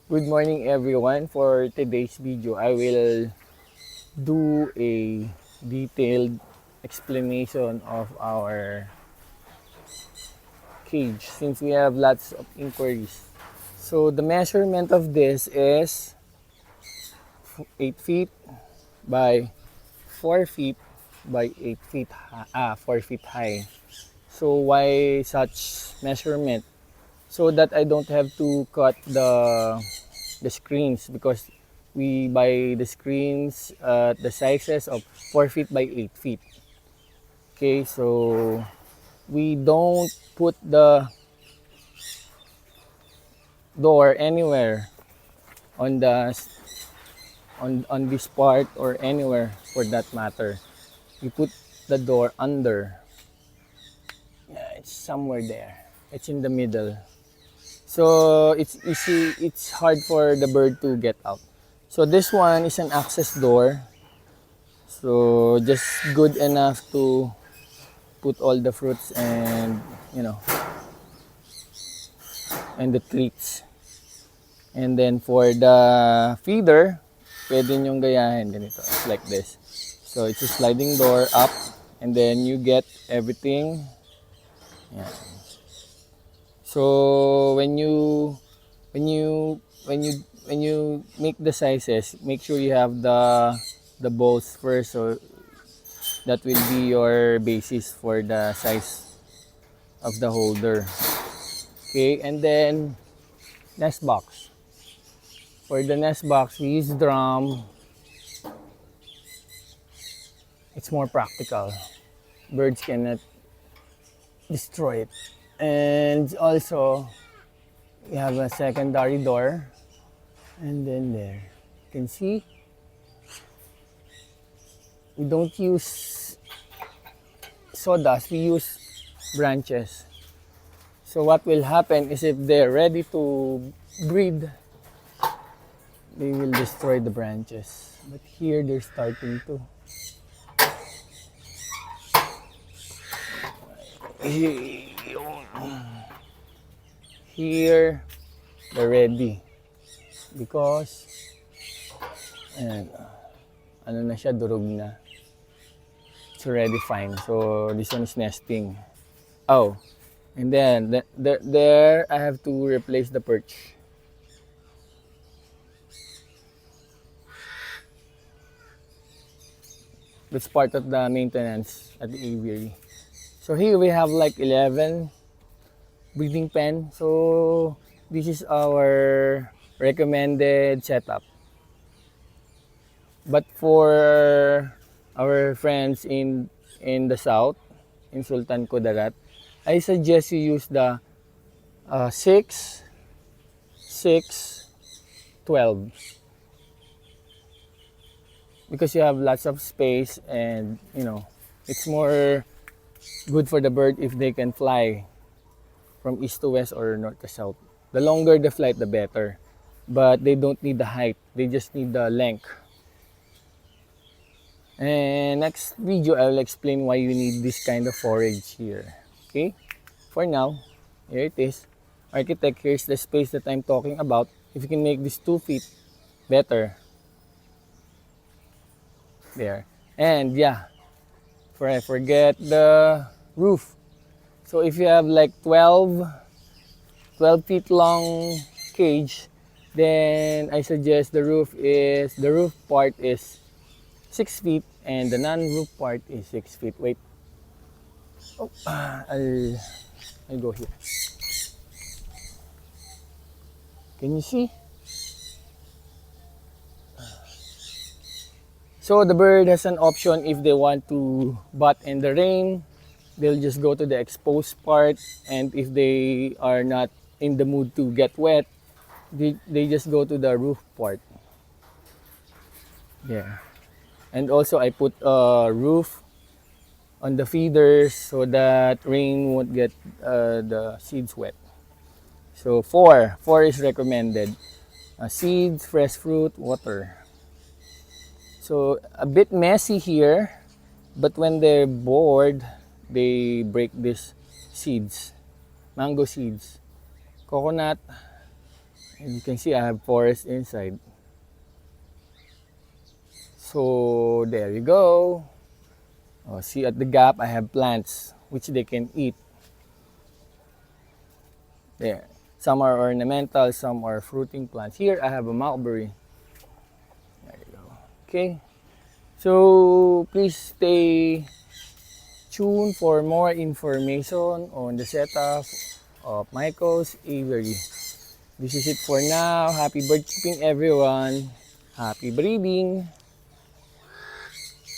Good morning everyone. For today's video, I will do a detailed explanation of our cage since we have lots of inquiries. So the measurement of this is 8 feet by 4 feet by 8 feet 4 feet high. So why such measurement? So that I don't have to cut the screens because we buy the screens at the sizes of 4 feet by 8 feet. Okay, so we don't put the door anywhere on the on this part or anywhere for that matter. We put the door under. Yeah, it's somewhere there. It's in the middle. So it's easy, it's hard for the bird to get out. So this one is an access door. So just good enough to put all the fruits and and the treats. And then for the feeder, pwede nyong gayahin ganito. It's like this. So it's a sliding door up and then you get everything. Yeah. So when you make the sizes, make sure you have the balls first, so that will be your basis for the size of the holder. Okay, and then nest box. For the nest box, we use drum. It's more practical. Birds cannot destroy it. And also, we have a secondary door. And then there, you can see, we don't use sawdust, we use branches. So what will happen is if they're ready to breed, they will destroy the branches. But here they're starting to. Here they're ready because ayan, ano na siya, durog na. It's already fine. So this one is nesting. Oh, and then there I have to replace the perch. That's part of the maintenance at the aviary. So here we have like 11 breeding pen. So this is our recommended setup. But for our friends in the south, in Sultan Kudarat, I suggest you use the 6, 6, 12. Because you have lots of space and it's more good for the bird if they can fly from east to west or north to south. The longer the flight, the better. But they don't need the height, they just need the length. And next video, I will explain why you need this kind of forage here. Okay? For now, here it is. Architect, here's the space that I'm talking about. If you can make this 2 feet, better. There. And yeah, I forget the roof. So if you have like 12 feet long cage, then I suggest the roof part is 6 feet and the non-roof part is 6 feet. Wait. Oh, I'll go here. Can you see? So the bird has an option if they want to butt in the rain, they'll just go to the exposed part, and if they are not in the mood to get wet, they just go to the roof part. Yeah. And also I put a roof on the feeders so that rain won't get the seeds wet. So 4 is recommended. Seeds, fresh fruit, water. So a bit messy here, but when they're bored, they break these seeds, mango seeds, coconut, And you can see I have forest inside. So there you go. Oh, see at the gap I have plants which they can eat. There. Some are ornamental, some are fruiting plants. Here I have a mulberry. There you go. Okay. So please stay tuned for more information on the setup of Michael's aviary. This is it for now. Happy bird keeping everyone. Happy breeding.